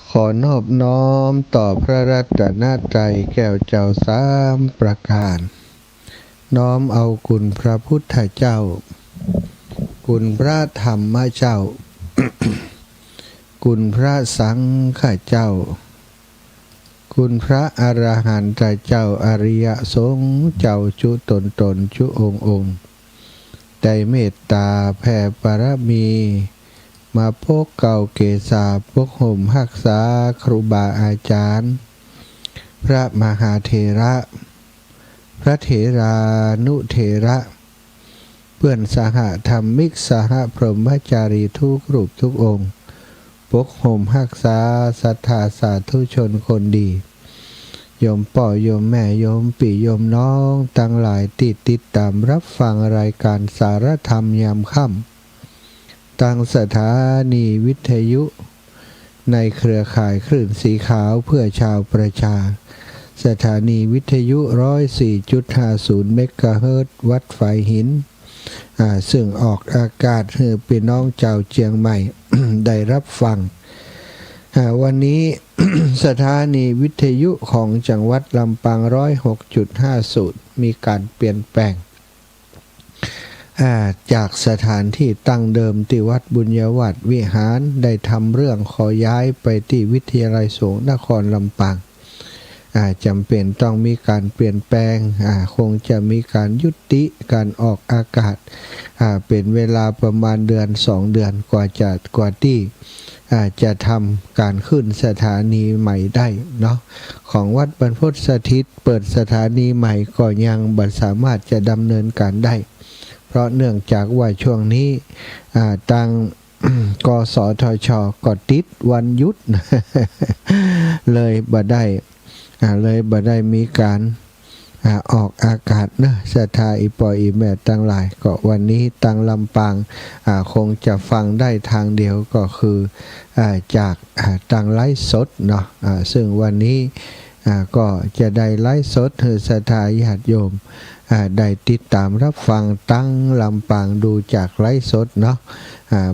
ขอนอบน้อมต่อพระรัตนตรัยแก้วเจ้าสามประการน้อมเอาคุณพระพุทธเจ้าคุณพระธรรมเจ้า คุณพระสังฆเจ้าคุณพระอรหันตเจ้าอริยสงฆ์เจ้าจุตนจุองค์ได้เมตตาแผ่ปรมีมาพกเก่าเกศาพกห่มหักษาครูบาอาจารย์พระมหาเถระพระเถรานุเถระเพื่อนสหธรรมิกสหพรหมจารีทุกรูปทุกองค์ปกห่มหักษาศรัทธาสาธุชนคนดีโยมป่อโยมแม่โยมปี่โยมน้องตั้งหลายติดตามรับฟังรายการสารธรรมยามค่ำตั้งสถานีวิทยุในเครือข่ายคลื่นสีขาวเพื่อชาวประชาสถานีวิทยุ 104.50 เมกะเฮิรตซ์วัดฝายหินซึ่งออกอากาศให้พี่น้องชาวเชียงใหม่ ได้รับฟังวันนี้ สถานีวิทยุของจังหวัดลำปาง 106.50 มีการเปลี่ยนแปลงจากสถานที่ตั้งเดิมที่วัดบุญญาวัดวิหารได้ทำเรื่องขอย้ายไปที่วิทยาลัยสงฆ์นครลำปางจำเป็นต้องมีการเปลี่ยนแปลงคงจะมีการยุติการออกอากาศเป็นเวลาประมาณเดือน2 เดือนกว่าที่จะทำการขึ้นสถานีใหม่ได้เนาะของวัดบรรพตสถิตเปิดสถานีใหม่ก็ยังบ่สามารถจะดำเนินการได้เพราะเนื่องจากว่าช่วงนี้ทาง กสทช.ก็ติดวันหยุด เลยบ่ได้มีการออกอากาศนะสถาอีปออีแม่ตั้งหลายก็วันนี้ตั้งลำปางคงจะฟังได้ทางเดียวก็คือจากตั้งไลฟ์สดเนาะซึ่งวันนี้ก็จะได้ไลฟ์สดให้สถาญาติโยมได้ติดตามรับฟังตั้งลำปางดูจากไลฟ์สดเนาะ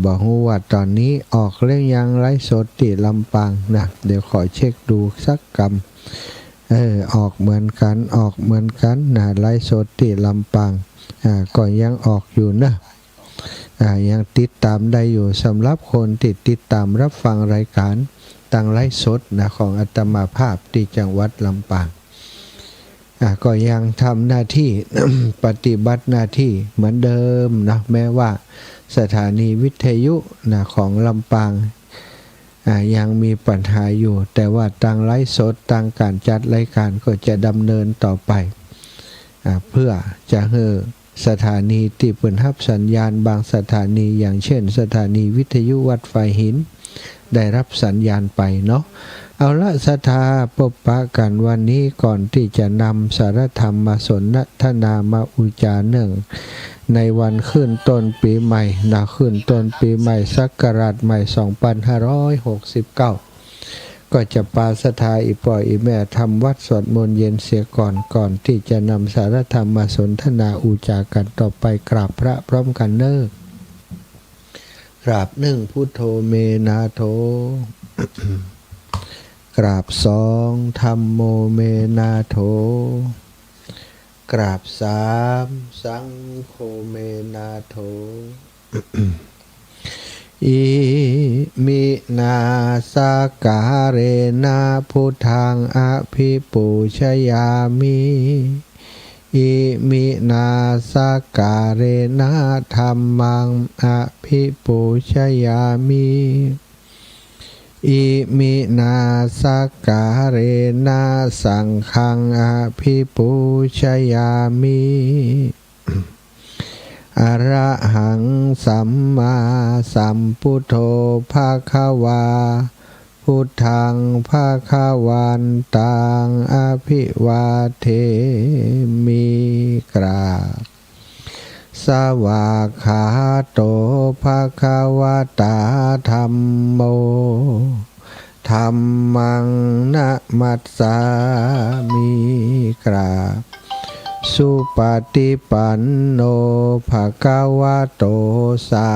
บอกว่าตอนนี้ออกเรื่องยังไลฟ์สดที่ลำปางนะเดี๋ยวขอเช็คดูสักกำออกเหมือนกันนะไลฟ์สดที่ลำปางก็ยังออกอยู่นะยังติดตามได้อยู่สำหรับคนติดตามรับฟังรายการตั้งไลฟ์สดนะของอาตมาภาพที่จังหวัดลำปางก็ยังทำหน้าที่ ปฏิบัติหน้าที่เหมือนเดิมนะแม้ว่าสถานีวิทยุนะของลำปางยังมีปัญหาอยู่แต่ว่าตั้งไลฟ์สดตั้งการจัดรายการก็จะดำเนินต่อไปเพื่อจะให้สถานีที่เปิดรับสัญญาณบางสถานีอย่างเช่นสถานีวิทยุวัดฝายหินได้รับสัญญาณไปเนาะเอาละศรัทธาพบปะกันวันนี้ก่อนที่จะนำสารธรรมมาสนทนามาอุจาเนื่องในวันขึ้นต้นปีใหม่ขึ้นต้นปีใหม่ศักราชใหม่ 2569 ก็จะปาศรัทธาอีปออีแม่ทำวัดสวดมนต์เย็นเสียก่อนที่จะนำสารธรรมมาสนทนาอุจากันต่อไปกราบพระพร้อมกันเนิ่กราบหนึ่งพุทโธเมนาโธ กราบสองธัมโมเมนาโถกราบสามสังโฆเมนาโถ อิมินาสกาเรนะพุทธังอภิปูชยามิอิมินาสกาเรนะธัมมังอภิปูชยามิอิมินาสกาเรนะสังฆังอภิปูชยามิอระหังสัมมาสัมพุทโธภะคะวาพุทธังภะคะวันตังอภิวาเทมิกราบสวากขาโตภะคะวะตาธัมโมธัมมังนะมัสสามิกราบสุปฏิปันโนภะคะวะโตสา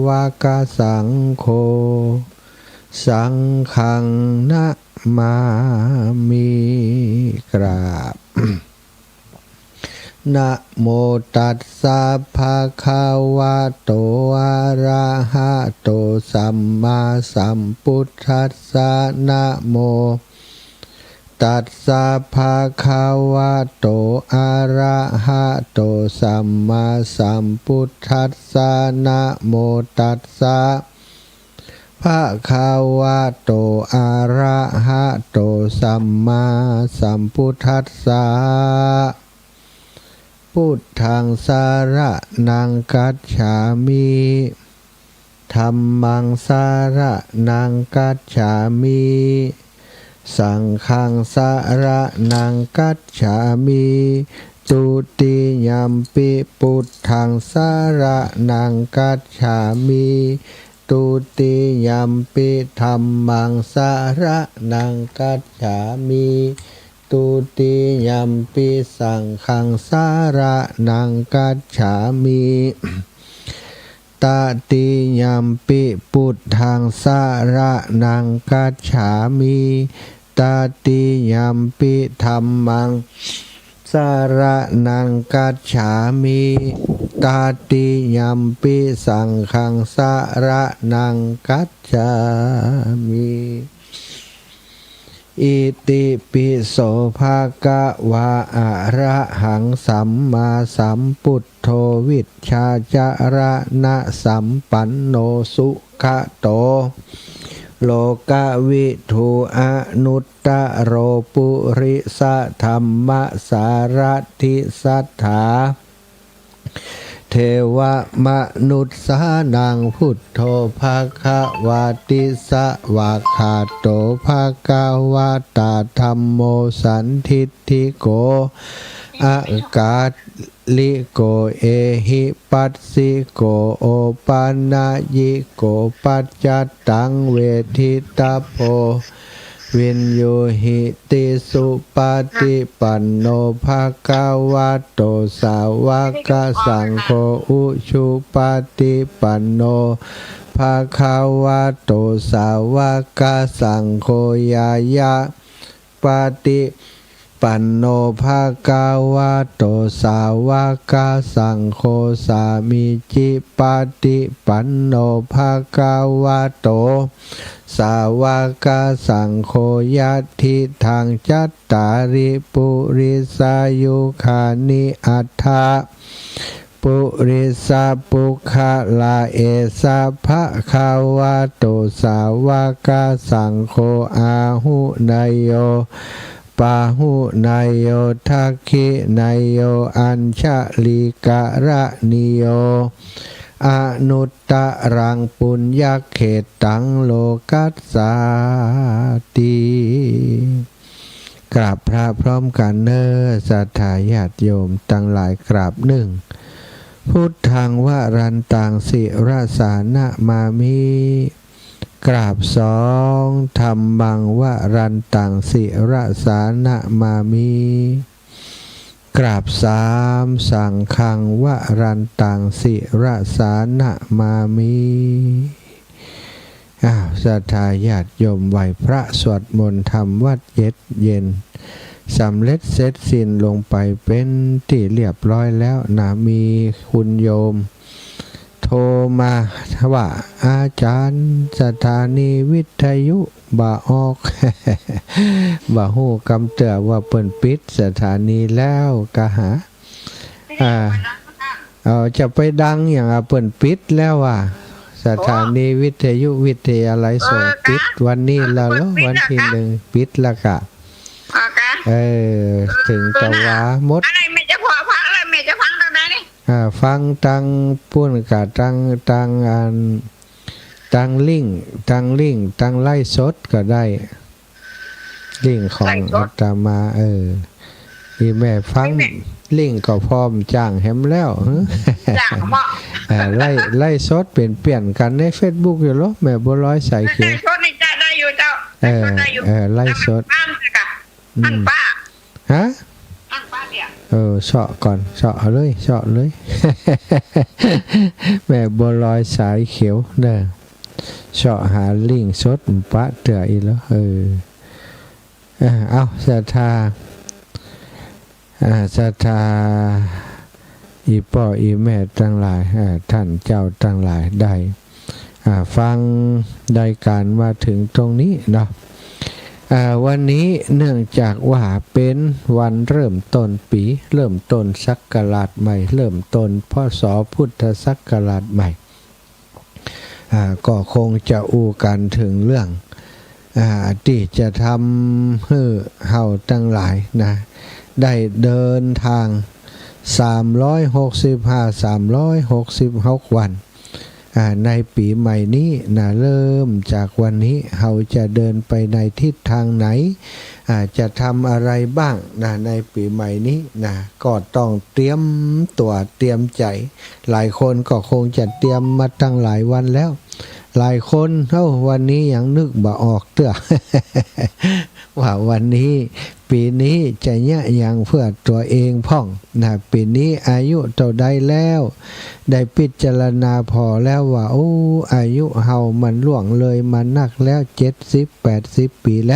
วกสังโฆ สังฆังนะมามิกราบ นะโมตัสสะภะคะวะโตอะระหะโตสัมมาสัมพุทธัสสะนะโมตัสสะภะคะวะโตอะระหะโตสัมมาสัมพุทธัสสะนะโมตัสสะภะคะวะโตอะระหะโตสัมมาสัมพุทธัสสะพุทธังสารนังกัจฉามิธัมมังสารนังกัจฉามิสังฆังสารนังกัจฉามิตุติยัมปิพุทธังสารนังกัจฉามิตุติยัมปิธัมมังสารนังกัจฉามิตุติยัมปิสังฆังสารนังกัจฉามิตติยัมปิพุทธังสารนังกัจฉามิตติยัมปิธัมมังสารนังกัจฉามิตติยัมปิสังฆังสารนังกัจฉามิอิติปิโสภะคะวะอะระหังสัมมาสัมพุทโธวิชชาจารณะสัมปันโนสุขโตโลกวิทูอนุตตโรปุริสธรรมสารทิสัทธาเทวมนุษย์สานังพุทโธภะคะวะติสวะคาโตภะคะวะตาธัมโมสันทิฏฐิโกอากาลิโกเอหิปัสสิโกโอปานายิโกปัจจตังเวทิตาโพวินโยหิติสุปฏิปันโนภะคะวะโตสาวกสังโฆอุชุปฏิปันโนภะคะวะโตสาวกสังโฆยายะปฏิปันโนภะคะวะโตสาวกสังโฆสามิจิปฏิปันโนภะคะวะโตสาวกสังโฆยัตถิทางจัตตาริปุริสายุคานิอัฏฐะปุริสาปุคลาเอสะภะคะวะโตสาวกสังโฆอาหุนายโยปาหุนายโยทักขินายโยอัญชลิกะระนิโยอนุตตรังปุญญเขตังโลกัสสาติกราบพระพร้อมกันเนอสัทธาญาติโยมตั้งหลายกราบหนึ่งพุทธังวรันตังสิรสานะมามิกราบสองธัมมังวรันตังสิรสานะมามิกราบสามสังฆังวรันตังสิรสานะมามิศรัทธาญาติโยมไหวพระสวดมนต์ทำวัดเย็นสำเร็จเสร็จสิ้นลงไปเป็นที่เรียบร้อยแล้วนะมีคุณโยมโทรมาว่าอาจารย์สถานีวิทยุบ่ออก บ่ฮู้กำเตือว่าเปิ่นปิดสถานีแล้วก็หาจะไปดังอย่างเปิ่นปิดแล้วว่าสถานีวิทยุวิทยาลัยสงฆ์ปิดวันนี้แล้วเหรอวันที่หนึ่งปิดแล้วกะถึงตะวามดอะไรแม่จะพอฟังอะไรแม่จะฟังตรงไหนนี่ฟังตังปุ่นกะตังอันตังลิงตังไล่สดก็ได้ลิงของอาตมาที่แม่ฟังลิงก็พร้อมจ้างแฮมแล้วจ้างเหมาะไล่สดเปลี่ยนกันใน Facebook อยู่หรอแม่บัวลอยใส่เขียวไล่สดนี่จะได้อยู่เจ้าไล่สดท่านป้าฮะท่านป้าเนี่ยเฉาะก่อนเฉาะเลย แม่บัวลอยสายเขียวเด้อ เสาะหาลิงสดปะเตืออีแล้วเอาศรัทธาอีพ่ออีแม่ทั้งหลายท่านเจ้าทั้งหลายได้ฟังได้การมาถึงตรงนี้เนาะวันนี้เนื่องจากว่าเป็นวันเริ่มต้นปีเริ่มต้นศักราชใหม่เริ่มต้นพศพุทธศักราชใหม่ก็คงจะอู้กันถึงเรื่องที่จะทำให้เฮาทั้งหลายนะได้เดินทาง365-366 วันในปีใหม่นี้นะเริ่มจากวันนี้เราจะเดินไปในทิศทางไหนจะทำอะไรบ้างนะในปีใหม่นี้นะก็ต้องเตรียมตัวเตรียมใจหลายคนก็คงจะเตรียมมาตั้งหลายวันแล้วหลายคนวันนี้ยังนึกบ่ออกเตื้อ ว่าวันนี้ปีนี้จะเนี่ยยังเพื่อตัวเองพ่องนะปีนี้อายุเท่าใดแล้วได้พิจารณาพอแล้วว่าอายุเฮามันล่วงเลยมานักแล้ว70-80 ปีแล้ว